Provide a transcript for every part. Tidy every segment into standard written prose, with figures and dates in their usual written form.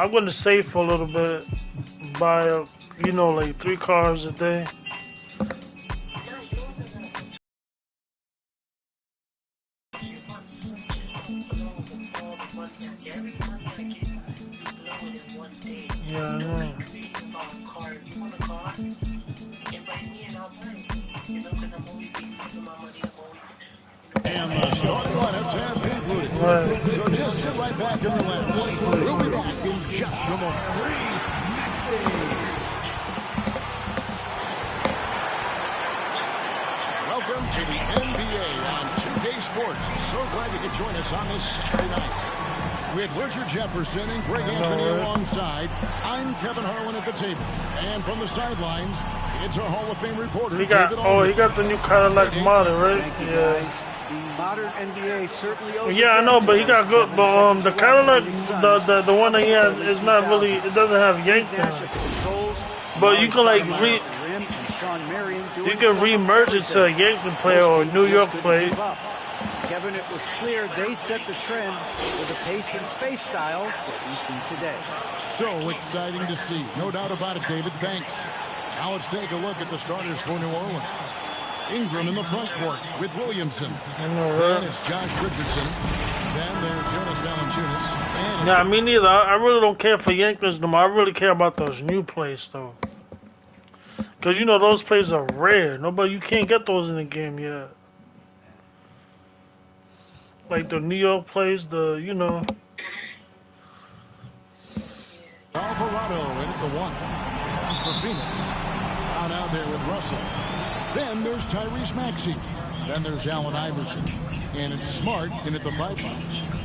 I'm going to save for a little bit. Buy, you know, like 3 cars a day. Yeah, I know. And the starting lineups have concluded. Right. So just sit right back and relax. We'll be back in just a moment. Welcome to the NBA on 2K Sports. So glad you could join us on this Saturday night. With Richard Jefferson and Greg Anthony alongside, I'm Kevin Harlan at the table. And from the sidelines, it's our Hall of Fame reporter, he got, David Aldridge. he got the new Cadillac model, right? Thank you, guys. The modern NBA certainly owes Yeah, I know, but he got good. But the Cadillac, the one that he has is not really. It doesn't have yanked in it. But you can like you can re-merge it to a Yankton player or a New York player. Kevin, it was clear they set the trend with the pace and space style that we see today. So exciting to see. No doubt about it, David. Thanks. Now let's take a look at the starters for New Orleans. Ingram in the front court with Williamson. Then it's Josh Richardson. Then there's Jonas Valanciunas. Yeah, me neither. I really don't care for Yankees no more. I really care about those new plays, though. Because, you know, those plays are rare. You can't get those in the game yet. Like the New York plays, you know. Alvarado in at the 1 for Phoenix. Out there with Russell. Then there's Tyrese Maxey. Then there's Allen Iverson. And it's Smart in at the 5 spot.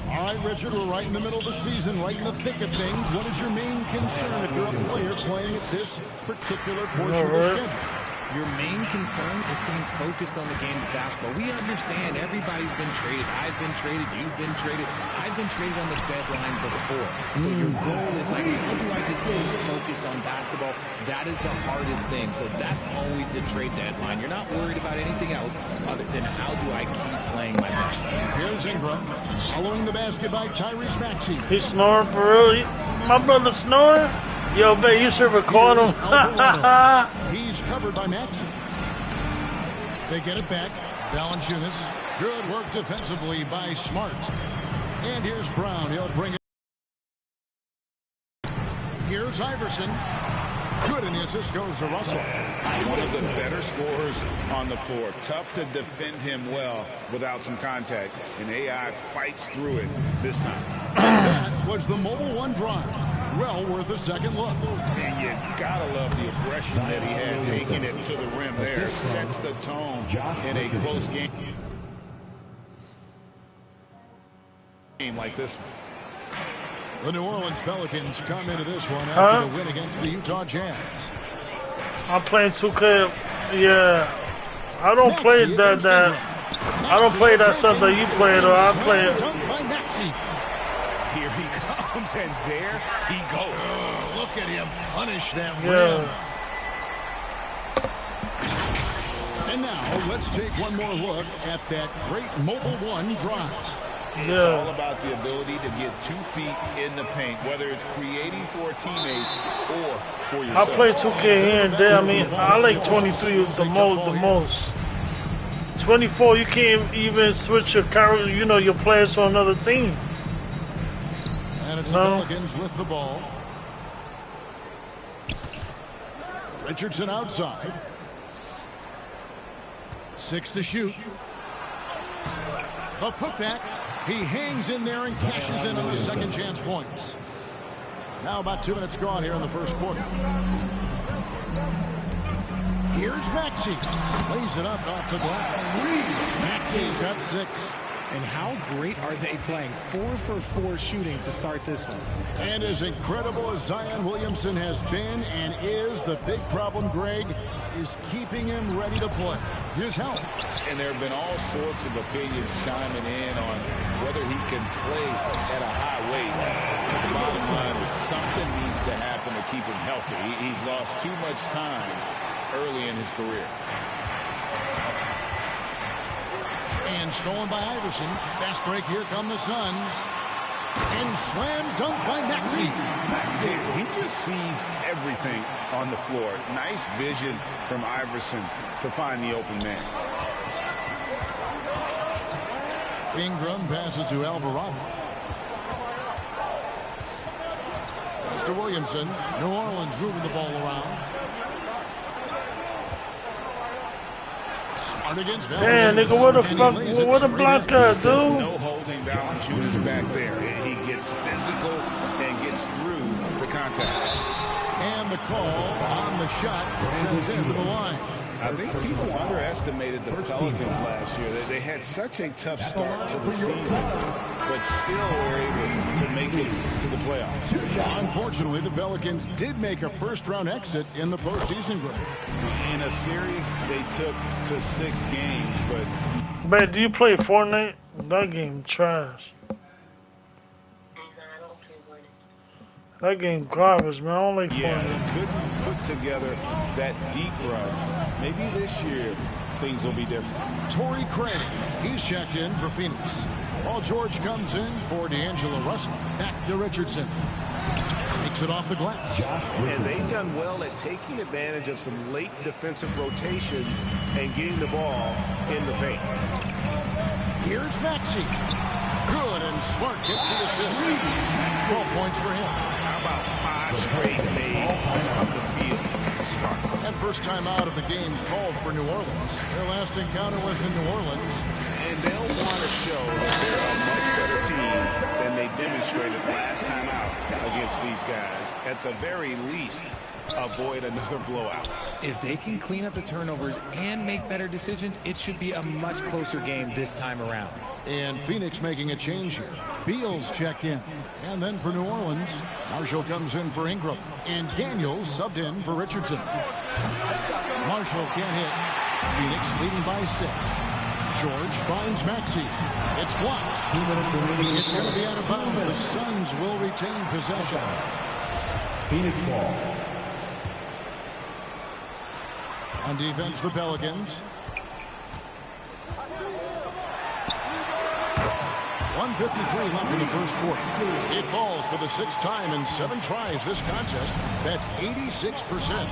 All right, Richard, we're right in the middle of the season, right in the thick of things. What is your main concern if you're a player playing at this particular portion of the schedule? Your main concern is staying focused on the game of basketball. We understand everybody's been traded. I've been traded. You've been traded. I've been traded on the deadline before. So your goal is like, how do I just keep focused on basketball? That is the hardest thing. So that's always the trade deadline. You're not worried about anything else other than how do I keep playing my best. Here's Ingram. Following the basket by Tyrese Maxey. He's snoring for real. My brother snoring? Yo, babe, you should record him. He's covered by Maxey. They get it back. Valanciunas. Good work defensively by Smart. And here's Brown. He'll bring it. Here's Iverson. Good, and the assist goes to Russell. One of the better scorers on the floor. Tough to defend him well without some contact. And AI fights through it this time. That was the Mobile One drive. Well worth a second look. And you gotta love the aggression that he had taking it to the rim there. Sets the tone in a close game like this one. The New Orleans Pelicans come into this one after the win against the Utah Jazz. I'm playing 2K. Yeah, I don't play that. I don't play that stuff that you play though. I play it. Here he comes, and there he goes. Oh, look at him punish that rim. And now let's take one more look at that great Mobile One drive. It's all about the ability to get 2 feet in the paint, whether it's creating for a teammate or for yourself. I play 2K here and there. I mean, I like 23 the most. 24, you can't even switch your character, you know, your players to another team. And it's the Pelicans with the ball. Richardson outside. 6 to shoot. A putback. He hangs in there and cashes in on the second chance points. Now about 2 minutes gone here in the first quarter. Here's Maxey. Lays it up off the glass. Maxey's got 6. And how great are they playing? 4 for 4 shooting to start this one. And as incredible as Zion Williamson has been and is, the big problem, Greg, is keeping him ready to play. His health. And there have been all sorts of opinions chiming in on whether he can play at a high weight. The bottom line is something needs to happen to keep him healthy. He's lost too much time early in his career. And stolen by Iverson. Fast break. Here come the Suns. And slam dunk by Maxey. He just sees everything on the floor. Nice vision from Iverson to find the open man. Ingram passes to Alvarado. Mr. Williamson. New Orleans moving the ball around. Smart against Damn, nigga, what the fuck? What a block at, dude? No holding Valanciunas back there. He gets physical and gets through the contact. And the call on the shot sends him to the line. I think people underestimated the Pelicans last year. They had such a tough start to the season, but still were able to make it to the playoffs. Unfortunately, the Pelicans did make a first-round exit in the postseason break. In a series they took to 6 games, but... Man, do you play Fortnite? That game trash. That game garbage, man. I don't like Yeah, Fortnite. they couldn't put together that deep run. Maybe this year things will be different. Torrey Craig, he's checked in for Phoenix. Paul George comes in for D'Angelo Russell. Back to Richardson. Takes it off the glass. And they've done well at taking advantage of some late defensive rotations and getting the ball in the paint. Here's Maxey. Good, and Smart gets the assist. 12 points for him. How about 5 straight made from the field to start? And first time out of the game called for New Orleans. Their last encounter was in New Orleans. And they'll want to show that they're a much better team than they demonstrated last time out against these guys. At the very least, avoid another blowout. If they can clean up the turnovers and make better decisions, it should be a much closer game this time around. And Phoenix making a change here. Beals checked in. And then for New Orleans, Marshall comes in for Ingram. And Daniels subbed in for Richardson. Marshall can't hit. Phoenix leading by 6. George finds Maxey. It's blocked. It's going to be out of bounds. The Suns will retain possession. Phoenix ball. On defense, the Pelicans. 1:53 left in the first quarter. It falls for the 6th time in 7 tries this contest. That's 86%.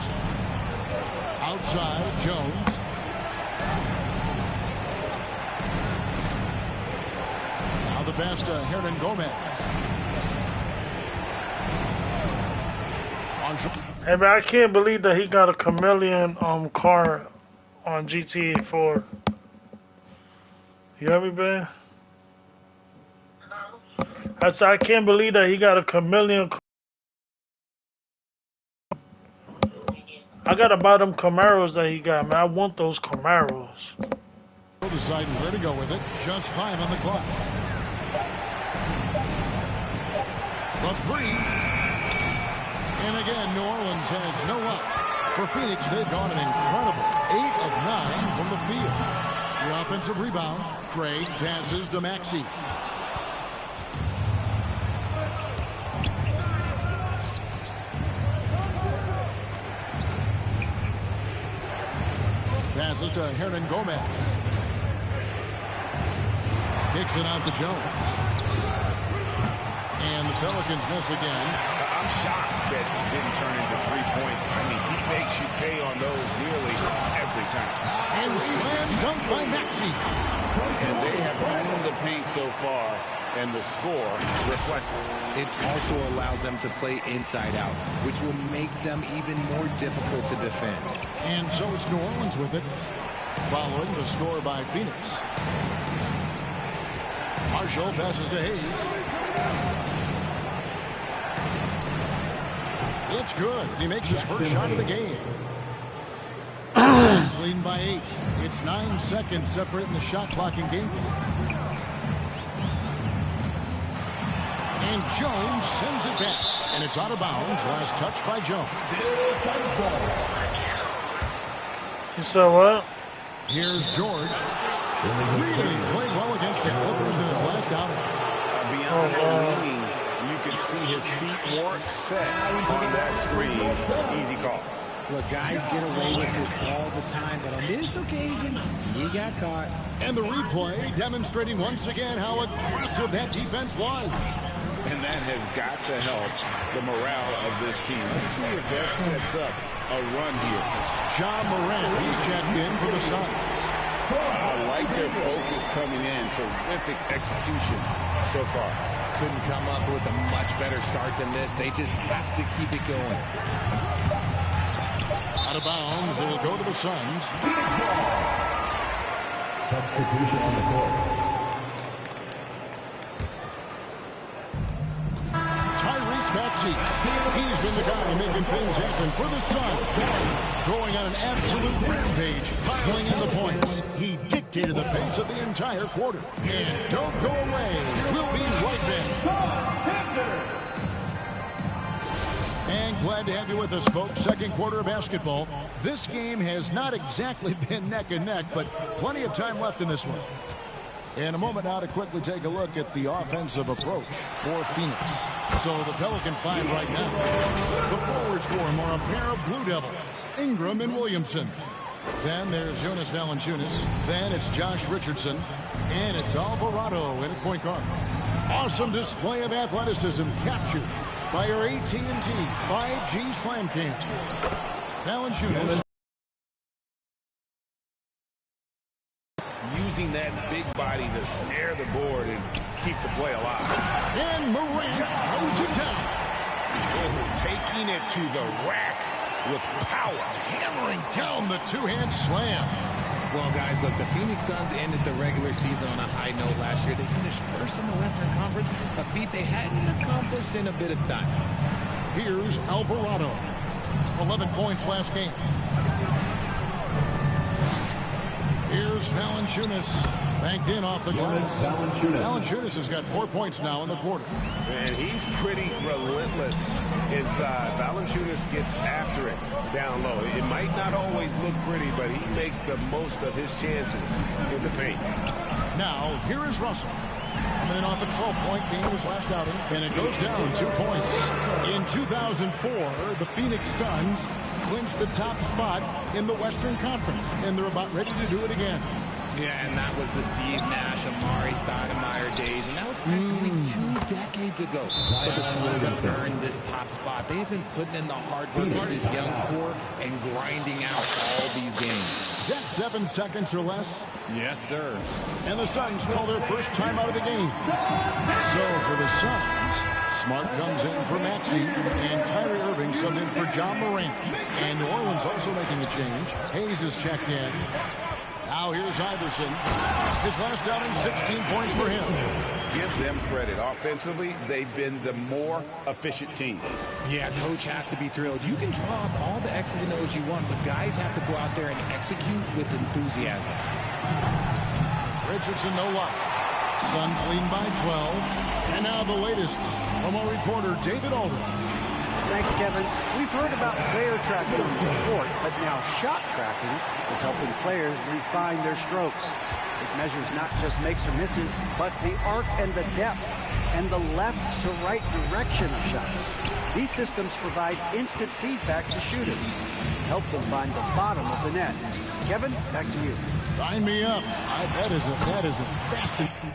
Outside, Jones. Now the pass to Hernan Gomez. Hey, man, I can't believe that he got a chameleon car on GTA 4. You hear me, man? I said, I can't believe that he got a chameleon car. I gotta buy them Camaros that he got, man. I want those Camaros. Deciding where to go with it. Just 5 on the clock. The 3. And again, New Orleans has no luck. For Phoenix, they've gone an incredible 8 of 9 from the field. The offensive rebound. Craig passes to Maxey. Passes to Hernan Gomez. Kicks it out to Jones. And the Pelicans miss again. I'm shocked that it didn't turn into 3 points. I mean, he makes you pay on those nearly every time. And slam dunk by Maxey. And they have owned the paint so far, and the score reflects it. It also allows them to play inside out, which will make them even more difficult to defend. And so it's New Orleans with it, following the score by Phoenix. Marshall passes to Hayes. It's good. He makes his first shot of the game. Suns leading by 8. It's 9 seconds separating the shot clock and game clock. And Jones sends it back. And it's out of bounds. Last touch by Jones. You said what? Here's George. Really played well against the Clippers in his last outing. Beyond the leaning, you can see his feet more set on that screen. Easy call. Look, guys get away with this all the time, but on this occasion, he got caught. And the replay demonstrating once again how aggressive that defense was. And that has got to help the morale of this team. Let's see if that sets up a run here. Ja Morant, he's checked in for the Suns. I like their focus coming in. Terrific execution so far. Couldn't come up with a much better start than this. They just have to keep it going. Out of bounds, it'll go to the Suns. Substitution on the court. Tyrese Maxey, he's been the guy making things happen for the Suns. Going on an absolute rampage, piling in the points. He dictated the pace of the entire quarter. And don't go away. We'll be right back. And glad to have you with us, folks. Second quarter of basketball. This game has not exactly been neck and neck, but plenty of time left in this one. In a moment now to quickly take a look at the offensive approach for Phoenix. So the Pelican five right now. The forwards for him are a pair of Blue Devils, Ingram and Williamson. Then there's Jonas Valanciunas. Then it's Josh Richardson. And it's Alvarado in at point guard. Awesome display of athleticism captured by our AT&T 5G Slam Cam. Valanciunas. Using that big body to snare the board and keep the play alive. And Morant throws it down. Taking it to the rack with power. Hammering down the two-hand slam. Well, guys, look, the Phoenix Suns ended the regular season on a high note last year. They finished first in the Western Conference, a feat they hadn't accomplished in a bit of time. Here's Alvarado. 11 points last game. Here's Valanciunas. Banked in off the glass. Valanciunas has got 4 points now in the quarter. And he's pretty relentless inside. Valanciunas gets after it down low. It might not always look pretty, but he makes the most of his chances in the paint. Now, here is Russell. Coming in off a 12-point game his last outing, and it goes down 2 points. In 2004, the Phoenix Suns clinched the top spot in the Western Conference, and they're about ready to do it again. Yeah, and that was the Steve Nash, Amari Stoudemire days, and that was practically 2 decades ago. But the Suns have earned this top spot. They have been putting in the hard work with this young core and grinding out all these games. Is that 7 seconds or less? Yes, sir. And the Suns call their first time out of the game. So for the Suns, Smart comes in for Maxey, and Kyrie Irving subbed in for Ja Morant. And New Orleans also making a change. Hayes is checked in. Now here's Iverson. His last outing, 16 points for him. Give them credit. Offensively, they've been the more efficient team. Yeah, coach has to be thrilled. You can draw up all the X's and O's you want, but guys have to go out there and execute with enthusiasm. Richardson, no luck. Suns leading by 12. And now the latest from our reporter, David Aldridge. Thanks, Kevin. We've heard about player tracking on the court, but now shot tracking is helping players refine their strokes. It measures not just makes or misses, but the arc and the depth and the left to right direction of shots. These systems provide instant feedback to shooters, help them find the bottom of the net. Kevin, back to you. Sign me up. That is a fascinating.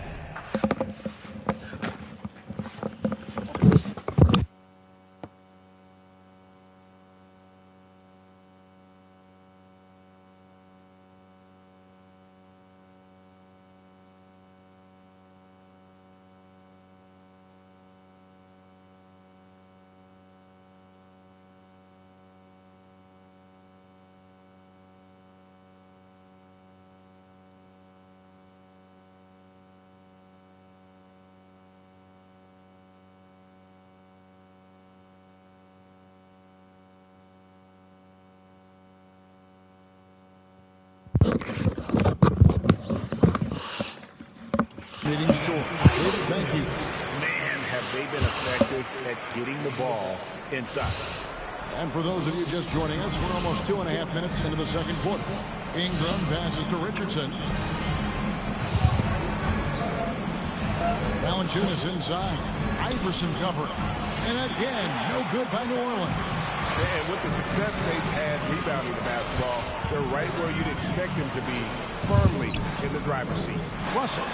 Store. David, thank you. Man, have they been effective at getting the ball inside. And for those of you just joining us, we're almost 2.5 minutes into the second quarter. Ingram passes to Richardson. Valanciunas inside. Iverson covering. And again, no good by New Orleans. And with the success they've had rebounding the basketball, they're right where you'd expect them to be, firmly in the driver's seat. Russell,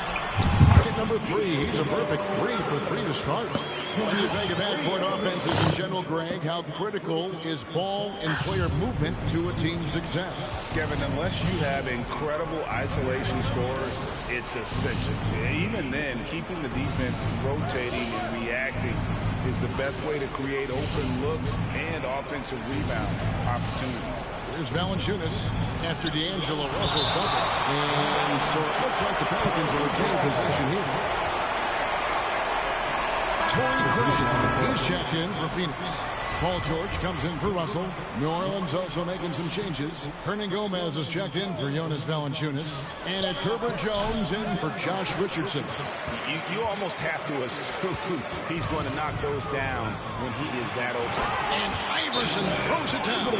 target number 3. He's a perfect 3 for 3 to start. When you think of half-court offenses in general, Greg, how critical is ball and player movement to a team's success? Kevin, unless you have incredible isolation scores, it's essential. Even then, keeping the defense rotating and reacting is the best way to create open looks and offensive rebound opportunities. Here's Valanciunas after D'Angelo Russell's bucket. And so it looks like the Pelicans will retain possession here. Torrey Craig is checked in for Phoenix. Paul George comes in for Russell. New Orleans also making some changes. Hernan Gomez is checked in for Jonas Valanciunas. And it's Herbert Jones in for Josh Richardson. You almost have to assume he's going to knock those down when he is that open. And Iverson throws it down.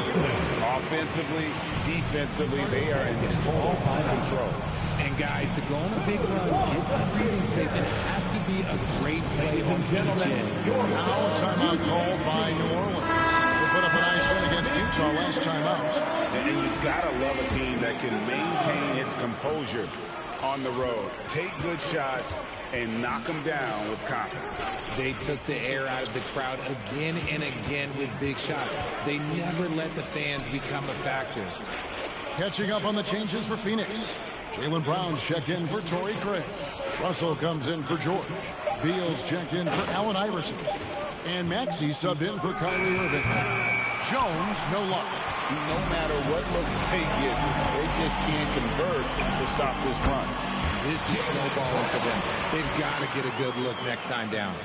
Offensively, defensively, they are in total control. And guys, to go on a big run, get some breathing space, it has to be a great play on each end. Now a timeout called by New Orleans. They put up a nice win against Utah last time out. And you've got to love a team that can maintain its composure on the road. Take good shots and knock them down with confidence. They took the air out of the crowd again and again with big shots. They never let the fans become a factor. Catching up on the changes for Phoenix. Jaylen Brown's checked in for Torrey Craig. Russell comes in for George. Beal's checked in for Allen Iverson. And Maxey subbed in for Kyrie Irving. Jones, no luck. No matter what looks they get, they just can't convert to stop this run. This is snowballing for them. They've got to get a good look next time down.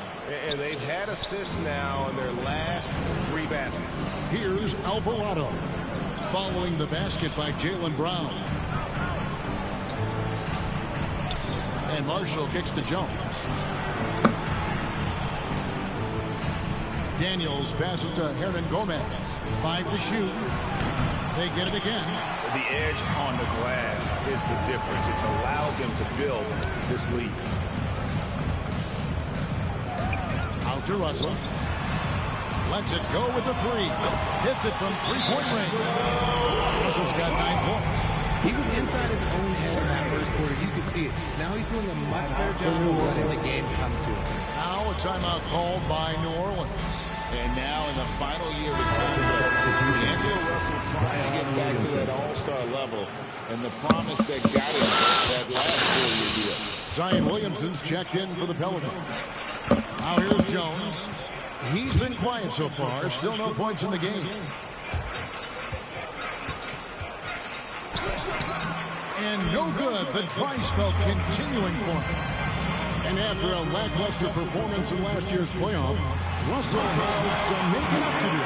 And they've had assists now in their last 3 baskets. Here's Alvarado. Following the basket by Jaylen Brown. And Marshall kicks to Jones. Daniels passes to Hernan Gomez. 5 to shoot. They get it again. The edge on the glass is the difference. It's allowed them to build this lead. Out to Russell. Lets it go with the 3. Hits it from 3-point range. Russell's got 9 points. He was inside his own head in that first quarter. You could see it. Now he's doing a much better job of letting the game come to him. Now a timeout called by New Orleans. And now in the final year of his contract, D'Angelo Russell trying to get back to that all-star level and the promise that got him that last 4-year deal. Zion Williamson's checked in for the Pelicans. Now here's Jones. He's been quiet so far. Still no points in the game. And no good. The dry spell continuing for him. And after a lackluster performance in last year's playoff, Russell has some making up to do.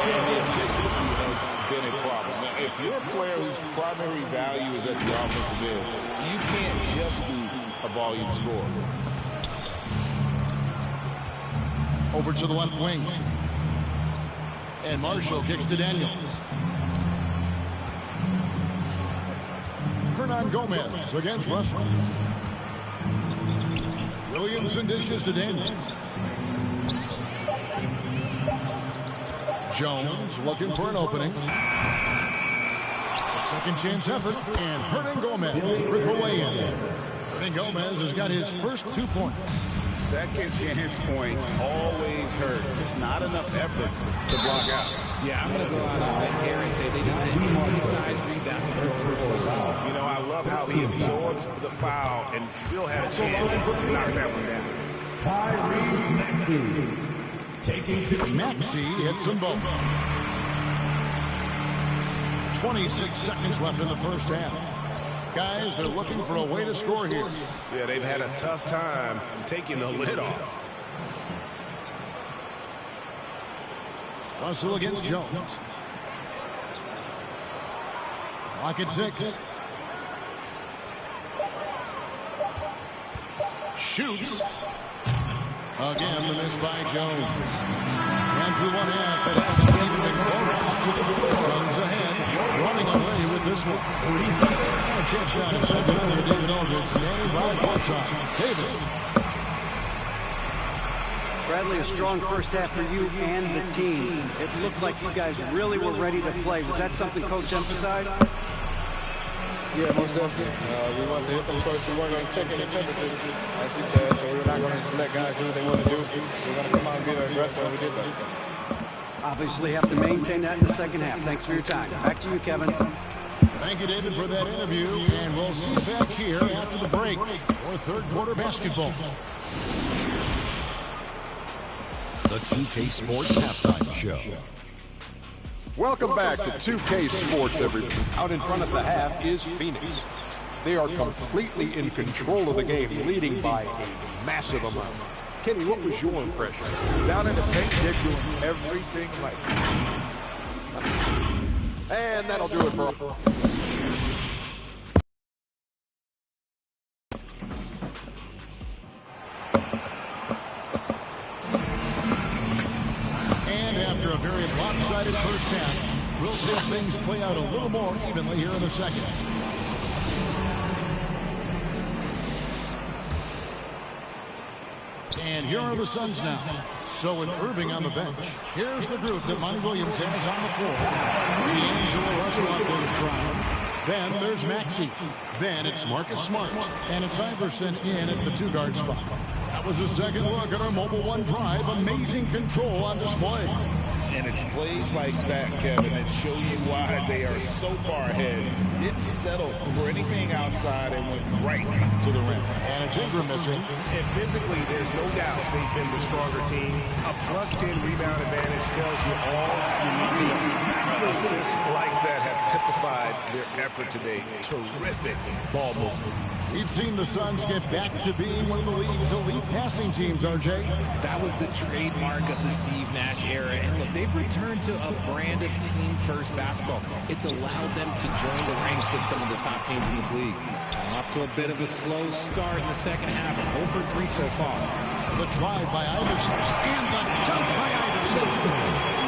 And the efficiency has been a problem. Now, if you're a player whose primary value is at the offensive end, you can't just be a volume scorer. Over to the left wing. And Marshall kicks to Daniels. Hernan Gomez against Russell. Williamson dishes to Daniels. Jones looking for an opening. A second chance effort. And Hernan Gomez with the lay-in. Hernan Gomez has got his first 2 points. Second chance points always hurt. Just not enough effort to block out. Yeah, I'm going to go out on that here and say they need to emphasize rebounding going forward. You know, I love how he absorbs the foul and still had a chance to knock that one down. Maxey hits them both. 26 seconds left in the first half. Guys, they're looking for a way to score here. Yeah, they've had a tough time taking the lid off. Russell against Jones. Clock at 6. Shoots. Again, the miss by Jones. And through one half, it hasn't even been close. Suns ahead, running away with this one. And a chance now to send it over to David Aldridge, standing by courtside. David. Bradley, a strong first half for you and the team. It looked like you guys really were ready to play. Was that something Coach emphasized? Yeah, most definitely. We want to hit them first. We weren't going to check any temperatures, as he said, so we're not going to just let guys do what they want to do. We're going to come out and be aggressive, and we did that. Obviously have to maintain that in the second half. Thanks for your time. Back to you, Kevin. Thank you, David, for that interview, and we'll see you back here after the break for third quarter basketball. The 2K Sports Halftime Show. Welcome back to 2K Sports, everybody. Out in front of the half is Phoenix. They are completely in control of the game, leading by a massive amount. Kenny, what was your impression? Down in the paint, they're doing everything right. And that'll do it for... And after a very lopsided first half, we'll see if things play out a little more evenly here in the second. And here are the Suns now. So with Irving on the bench, here's the group that Monty Williams has on the floor. D'Angelo Russell out there to try. Then there's Maxey. Then it's Marcus Smart. And it's Iverson in at the two-guard spot. That was a second look at our Mobile One drive. Amazing control on display. And it's plays like that, Kevin, that show you why they are so far ahead. Didn't settle for anything outside and went right to the rim. And it's Ingram missing. And physically, there's no doubt they've been the stronger team. A +10 rebound advantage tells you all you need to know. Assists like that have typified their effort today. Terrific ball movement. We've seen the Suns get back to being one of the league's elite passing teams, RJ. That was the trademark of the Steve Nash era. And look, they've returned to a brand of team-first basketball. It's allowed them to join the ranks of some of the top teams in this league. Off to a bit of a slow start in the second half. 0 for 3 so far. The drive by Iverson and the dunk by Iverson.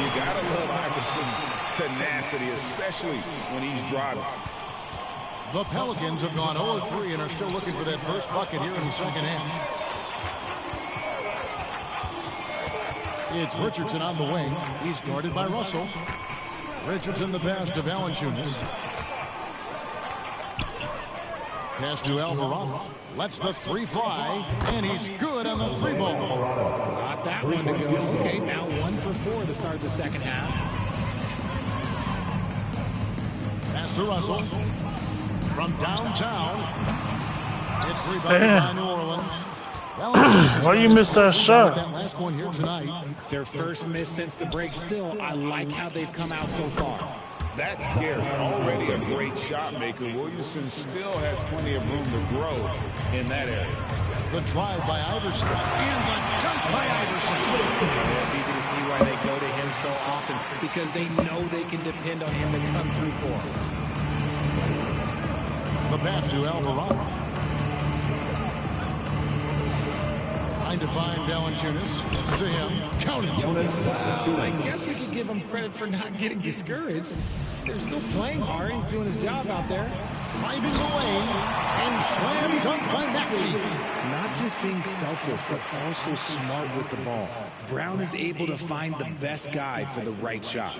You gotta love Iverson's tenacity, especially when he's driving. The Pelicans have gone 0-3 and are still looking for that first bucket here in the second half. It's Richardson on the wing. He's guarded by Russell. Richardson the pass to Valanciunas. Pass to Alvarado. Lets the three fly, and he's good on the three ball. Got that one to go. Okay, now 1 for 4 to start the second half. Pass to Russell. From downtown, it's rebounded by New Orleans. Why you missed that shot? That last one here tonight. Their first miss since the break. Still, I like how they've come out so far. That's scary. Already a great shot maker. Williamson still has plenty of room to grow in that area. The drive by Iverson and the dunk by Iverson. It's easy to see why they go to him so often, because they know they can depend on him to come through for them. The pass to Alvarado. Trying to find Valanciunas. It's to him. Count it. Well, I guess we could give him credit for not getting discouraged. They're still playing hard. He's doing his job out there. Driving the lane and slam dunk by Maxey. Not just being selfless, but also smart with the ball. Brown is able to find the best guy for the right shot.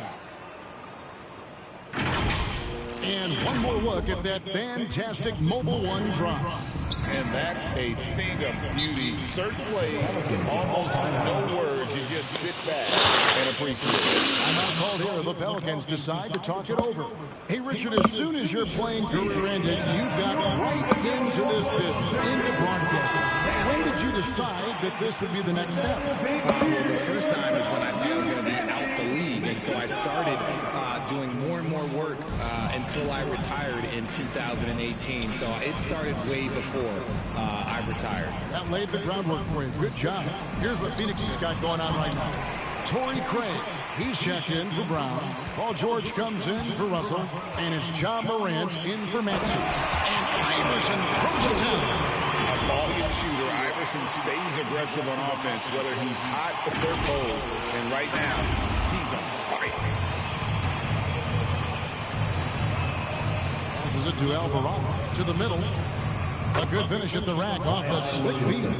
And one more look at that fantastic Mobile One drop. And that's a thing of beauty. Certain plays, almost no words. You just sit back and appreciate it. Timeout called here. The Pelicans decide to talk it over. Hey, Richard, as soon as your playing career ended, you got right into this business, into broadcasting. When did you decide that this would be the next step? Well, the first time is when I knew I was going to be out the league, and so I started doing more and more work until I retired in 2018. So it started way before I retired. That laid the groundwork for you. Good job. Here's what Phoenix has got going on right now. Torrey Craig, he's checked in for Brown. Paul George comes in for Russell. And it's John Morant in for Maxey. And Iverson throws it down. A volume shooter, Iverson stays aggressive on offense, whether he's hot or cold. And right now, he's on fire. Passes it to Alvarado. To the middle. A good finish at the rack off the slick feed.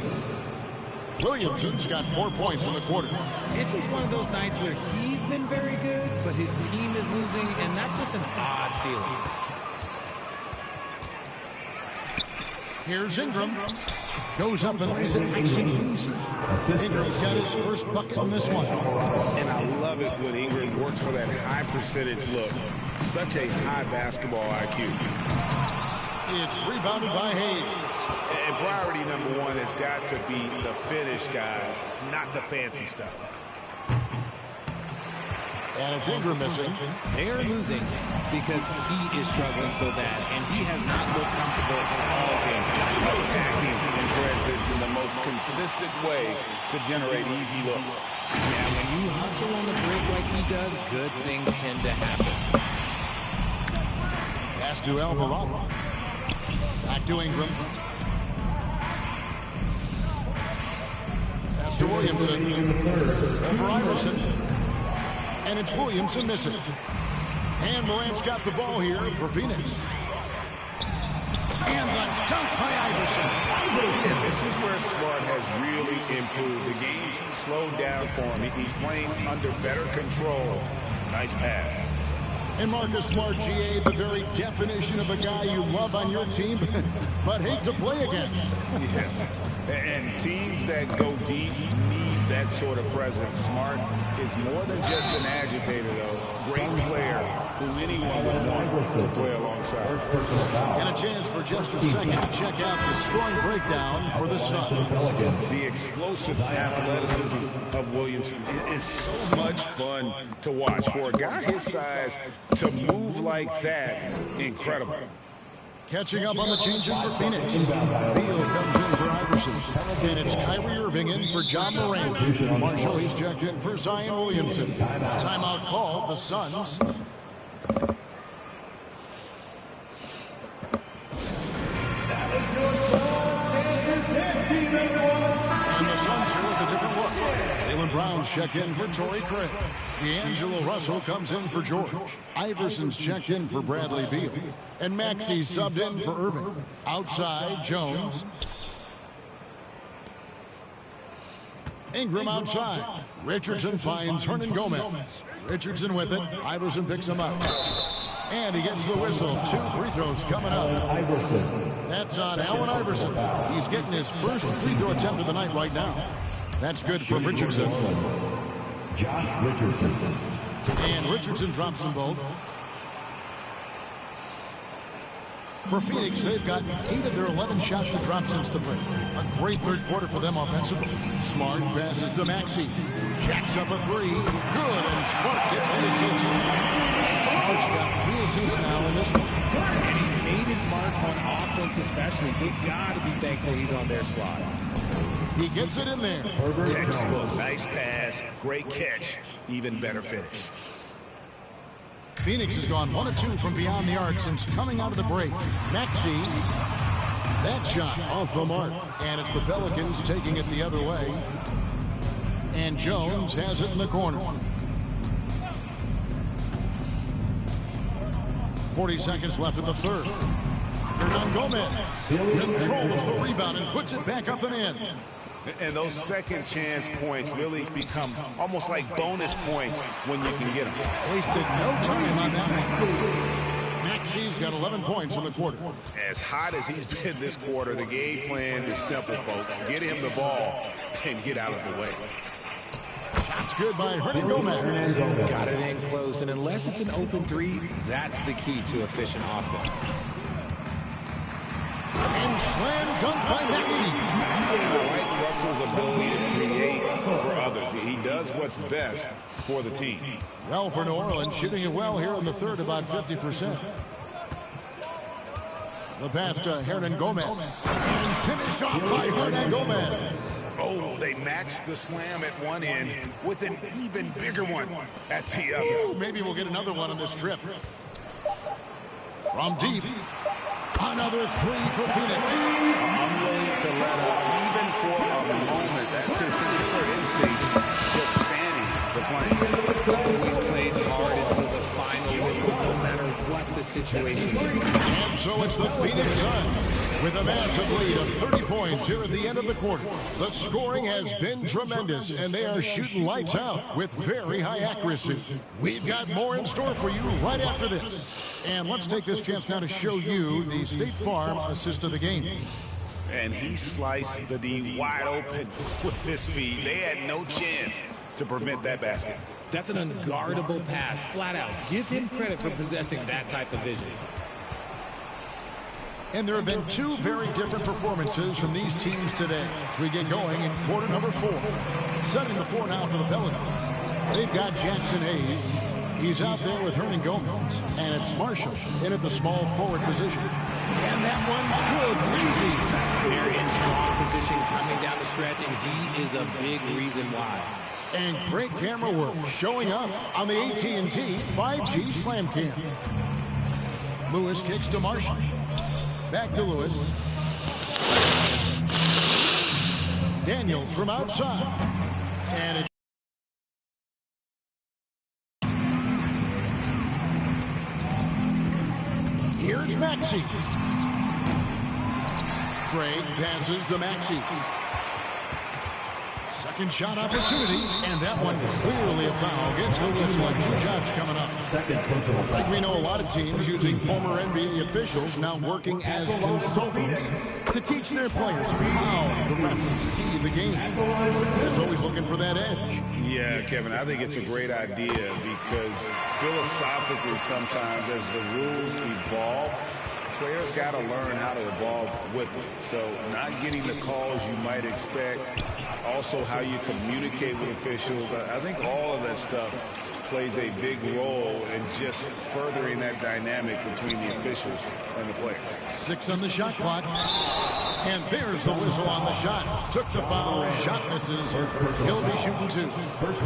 Williamson's got 4 points in the quarter. It's just one of those nights where he's been very good, but his team is losing, and that's just an odd feeling. Here's Ingram. Goes up and lays it nice and easy. Ingram's got his first bucket in this one. And I love it when Ingram works for that high percentage look. Such a high basketball IQ. It's rebounded by Hayes. And priority number one has got to be the finish, guys, not the fancy stuff. And it's Ingram missing. They're losing because he is struggling so bad, and he has not looked comfortable all game. Attacking in transition, the most consistent way to generate easy looks. Yeah, when you hustle on the break like he does, good things tend to happen. Pass to Alvarado. Back to Ingram. Pass to Williamson. For Iverson. And it's Williamson missing. And Morant's got the ball here for Phoenix. And the dunk by Iverson. And this is where Smart has really improved. The game's slowed down for him. He's playing under better control. Nice pass. And Marcus Smart, GA, the very definition of a guy you love on your team, but hate to play against. Yeah. And teams that go deep need that sort of presence. Smart is more than just an agitator, though. Great player who anyone would want to play alongside. And a chance for just a second to check out the scoring breakdown for the Suns. The explosive athleticism of Williamson is so much fun to watch. For a guy his size to move like that, incredible. Catching up on the changes for Phoenix. Beal comes in for Iverson. And it's Kyrie Irving in for John Morant. Marshall, he's checked in for Zion Williamson. Timeout called, the Suns. And the Suns here with a different look. Jaylen Brown's checked in for Torrey Craig. D'Angelo Russell comes in for George. Iverson's checked in for Bradley Beal. And Maxey's subbed in for Irving. Outside, Jones. Ingram outside. Richardson finds Hernan Gomez. Richardson with it. Iverson picks him up. And he gets the whistle. 2 free throws coming up. That's on Allen Iverson. He's getting his first free throw attempt of the night right now. That's good from Richardson. Josh Richardson. And Richardson drops them both. For Phoenix, they've got 8 of their 11 shots to drop since the break. A great third quarter for them offensively. Smart passes to Maxey. Jacks up a 3. Good, and Smart gets the assist. Smart's got 3 assists now in this one. And he's made his mark on offense especially. They've got to be thankful he's on their squad. He gets it in there. Textbook, nice pass, great catch, even better finish. Phoenix has gone 1 of 2 from beyond the arc since coming out of the break. Maxey, that shot off the mark. And it's the Pelicans taking it the other way. And Jones has it in the corner. 40 seconds left in the third. Hernan Gomez controls the rebound and puts it back up and in. And those second chance points really become almost like bonus points when you can get them. Wasted no time on that one. Maxey's got 11 points in the quarter. As hot as he's been this quarter, the game plan is simple, folks. Get him the ball and get out of the way. Shot's good by Hernan Gomez. Got it in close, and unless it's an open 3, that's the key to efficient offense. And slam dunk by Maxey. I like Russell's ability to create for others. He does what's best for the team. Well, for New Orleans, shooting it well here in the third, about 50%. The pass to Hernan Gomez. And finished off by Hernan Gomez. Oh, they matched the slam at one end with an even bigger one at the other. Ooh, maybe we'll get another one on this trip. From deep. Another 3 for Phoenix. Unwilling to let up even for a moment. That's his killer instinct, just fanning the flame. Always plays hard until the final whistle, no matter what the situation is. And so it's the Phoenix Suns with a massive lead of 30 points here at the end of the quarter. The scoring has been tremendous, and they are shooting lights out with very high accuracy. We've got more in store for you right after this. And let's take this chance now to show you the State Farm assist of the game. And he sliced the D wide open with his speed. They had no chance to prevent that basket. That's an unguardable pass, flat out. Give him credit for possessing that type of vision. And there have been two very different performances from these teams today as we get going in quarter number 4. Setting the floor now for the Pelicans. They've got Jackson Hayes. He's out there with Hernan Gomez. And it's Marshall in at the small forward position. And that one's good. Easy. They're in strong position coming down the stretch, and he is a big reason why. And great camera work showing up on the AT&T 5G Slam Cam. Lewis kicks to Marshall. Back to Lewis. Daniels from outside. And it here's Maxey. Craig passes to Maxey. Second shot opportunity, and that one clearly a foul. Gets the whistle and 2 shots coming up. I think we know a lot of teams using former NBA officials now working as consultants to teach their players how the refs see the game. They're always looking for that edge. Yeah, Kevin, I think it's a great idea because philosophically sometimes as the rules evolve, players got to learn how to evolve with it. So not getting the calls you might expect, also how you communicate with officials. I think all of that stuff plays a big role in just furthering that dynamic between the officials and the players. 6 on the shot clock. And there's the whistle on the shot. Took the foul. Shot misses. He'll be shooting 2.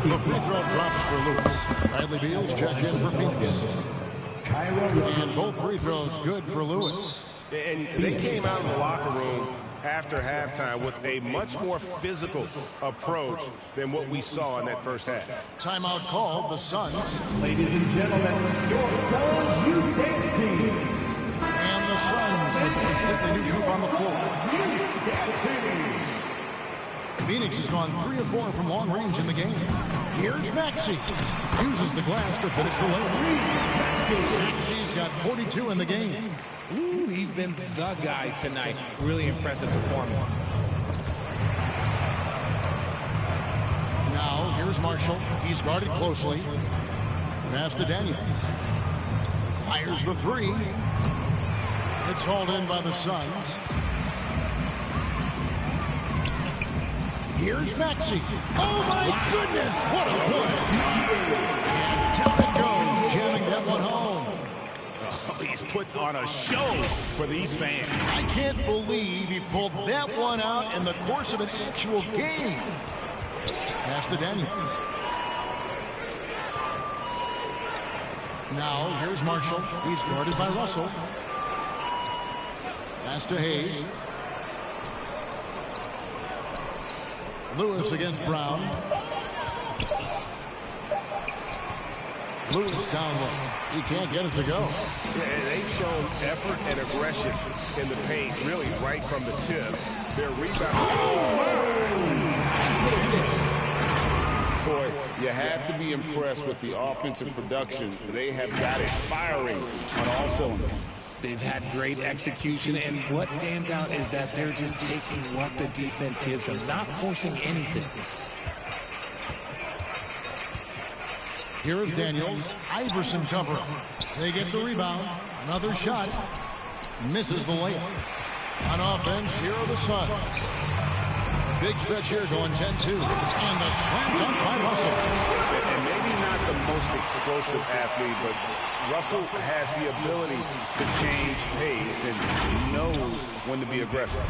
The free throw drops for Lewis. Bradley Beal's checked in for Phoenix. And both free throws good for Lewis. And they came out of the locker room after halftime with a much more physical approach than what we saw in that first half. Timeout called, the Suns. Ladies and gentlemen, your Suns youth dance team. And the Suns with a completely new group on the floor. Phoenix has gone 3 of 4 from long range in the game. Here's Maxey. Uses the glass to finish the layup. Maxey's got 42 in the game. Ooh, he's been the guy tonight. Really impressive performance. Now, here's Marshall. He's guarded closely. Pass to Daniels. Fires the 3. It's hauled in by the Suns. Here's Maxey. Oh, my goodness. What a play. And down it goes, jamming that one home. Oh, he's put on a show for these fans. I can't believe he pulled that one out in the course of an actual game. Pass to Daniels. Now, here's Marshall. He's guarded by Russell. Pass to Hayes. Lewis against Brown. Lewis down low. He can't get it to go. Yeah, they've shown effort and aggression in the paint, really right from the tip. Their rebound. Boy, you have to be impressed with the offensive production. They have got it firing on all cylinders. They've had great execution, and what stands out is that they're just taking what the defense gives them, not forcing anything. Here is Daniels. Iverson covering. They get the rebound. Another shot. Misses the layup. On offense, here are the Suns. Big stretch here going 10-2. And the slam dunk by Russell. And maybe not the most explosive athlete, but Russell has the ability to change pace and knows when to be aggressive.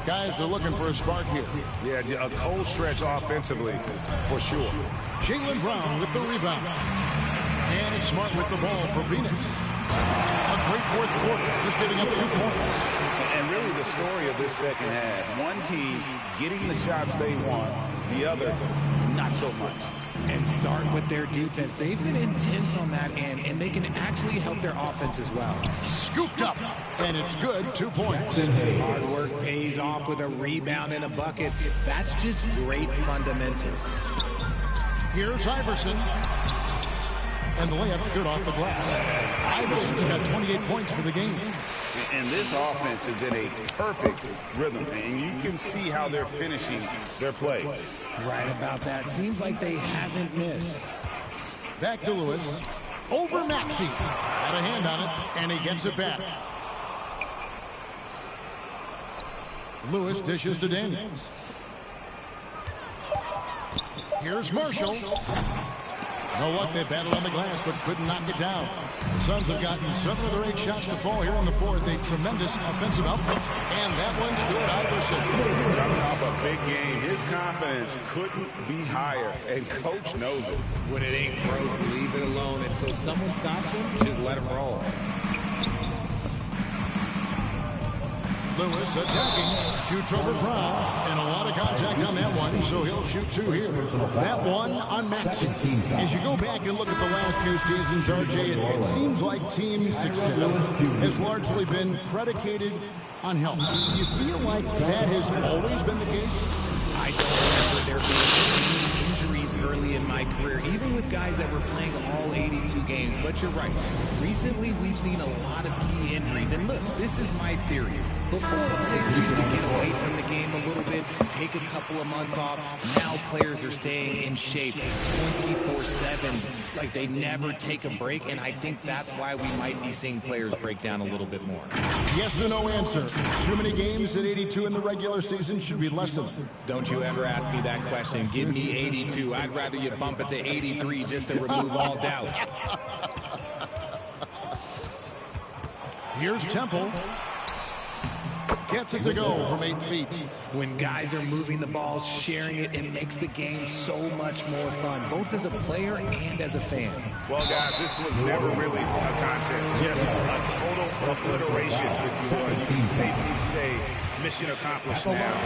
Guys are looking for a spark here. Yeah, a cold stretch offensively, for sure. Jaylen Brown with the rebound. And it's Smart with the ball for Phoenix. A great fourth quarter, just giving up 2 points. And really the story of this second half, one team getting the shots they want, the other not so much. And start with their defense. They've been intense on that end, and they can actually help their offense as well. Scooped up, and it's good. 2 points. Hard work pays off with a rebound and a bucket. That's just great fundamentals. Here's Iverson. And the layup's good off the glass. Iverson's got 28 points for the game. And this offense is in a perfect rhythm, and you can see how they're finishing their plays. Right about that. Seems like they haven't missed. Back to Lewis. Over Maxey. Had a hand on it, and he gets it back. Lewis dishes to Daniels. Here's Marshall. No luck, they battled on the glass, but couldn't knock it down. The Suns have gotten 7 of their 8 shots to fall here in the fourth. A tremendous offensive output. And that one's good. Iverson. Coming off a big game, his confidence couldn't be higher, and Coach knows it. When it ain't broke, leave it alone until someone stops him. Just let him roll. Lewis attacking, shoots over Brown, and a lot of contact on that one, so he'll shoot 2 here. That one on Maxey. As you go back and look at the last few seasons, RJ, it seems like team success has largely been predicated on health. Do you feel like that has always been the case? I don't remember there being injuries early in my career, even with guys that were playing all 82 games. But you're right. Recently, we've seen a lot of key injuries. And look, this is my theory. Before, players used to get away from the game a little bit, take a couple of months off. Now players are staying in shape 24/7, like they never take a break, and I think that's why we might be seeing players break down a little bit more. Yes or no answer. Too many games at 82 in the regular season, should be less than them. Don't you ever ask me that question. Give me 82. I'd rather you bump it to 83 just to remove all doubt. Here's Temple. Gets it to go from 8 feet. When guys are moving the ball, sharing it, it makes the game so much more fun, both as a player and as a fan. Well, guys, this was never really a contest, just a total obliteration. You can safely say mission accomplished now.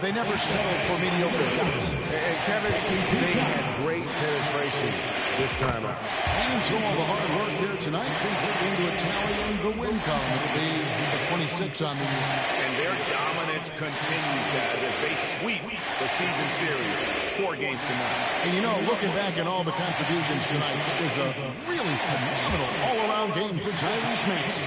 They never settled for mediocre shots. And Kevin, they had great penetration this time out. And so all the hard work here tonight contributing to a tally in the win column. It'll be the 26 on the year. And their dominance continues, guys, as they sweep the season series 4 games to none. And you know, looking back at all the contributions tonight, it was a really phenomenal all-around game for Tyrese Maxey.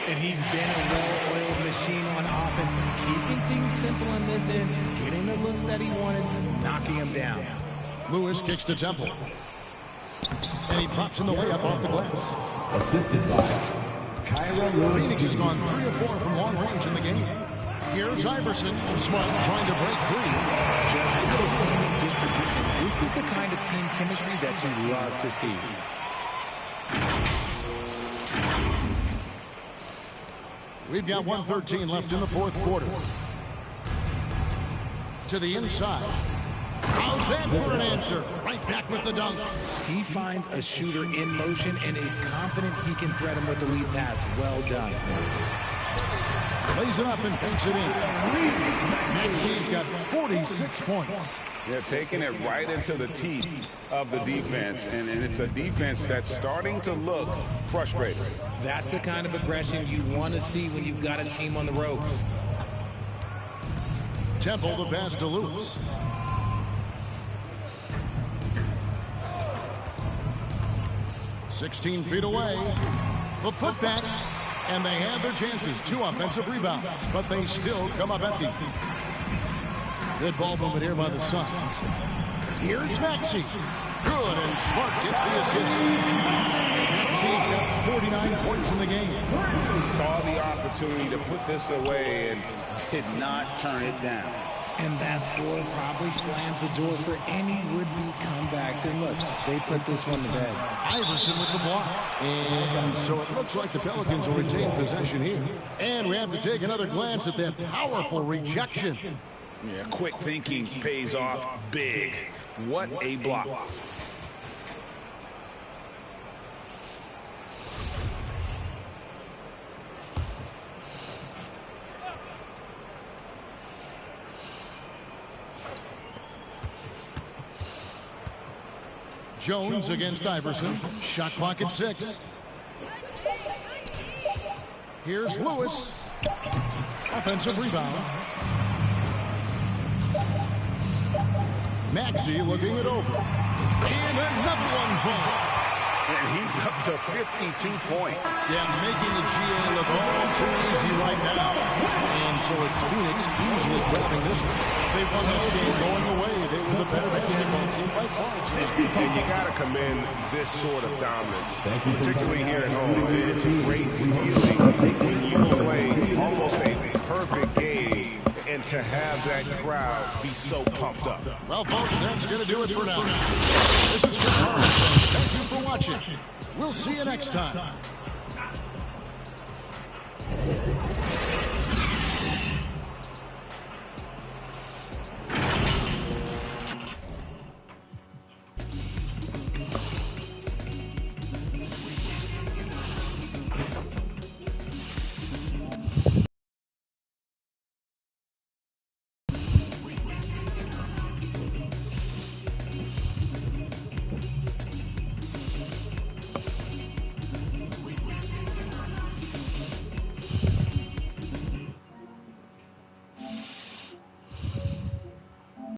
And he's been a well-oiled machine on offense, keeping things simple on this end, getting the looks that he wanted, knocking him down. Lewis kicks to Temple. And he drops in the layup off the glass. Assisted by Kyra Lewis. Phoenix has gone 3 of 4 from long range in the game. Here's Iverson. Smart trying to break free. Just outstanding distribution. This is the kind of team chemistry that you love to see. We've got 1:13 left in the fourth quarter. To the inside. How's that for an answer? Right back with the dunk. He finds a shooter in motion and is confident he can thread him with the lead pass. Well done. Lays it up and banks it in. Maxey's got 46 points. They're taking it right into the teeth of the defense, and it's a defense that's starting to look frustrated. That's the kind of aggression you want to see when you've got a team on the ropes. Temple the pass to Lewis. "16 feet away. The putback. And they had their chances. 2 offensive rebounds. But they still come up empty. Good ball movement here by the Suns. Here's Maxey. Good, and Smart gets the assist. Maxey's got 49 points in the game. Saw the opportunity to put this away and did not turn it down. And that score probably slams the door for any would-be comebacks. And look, they put this one to bed. Iverson with the block. And so it looks like the Pelicans will retain possession here. And we have to take another glance at that powerful rejection. Yeah, quick thinking pays off big. What a block. Jones against Iverson. Shot clock at 6. Here's Lewis. Offensive rebound. Maxey looking it over. And another one falls. And he's up to 52 points. Yeah, making the GA look all too easy right now. And so it's Phoenix easily grabbing this one. They won this game going away. They were the better basketball team by far. And you got to commend this sort of dominance, particularly here at home. It's a great feeling when you play almost a perfect game and to have that crowd be so pumped up. Well, folks, that's going to do it for now. This is Ken Burns. Thank you for watching. We'll see you next time.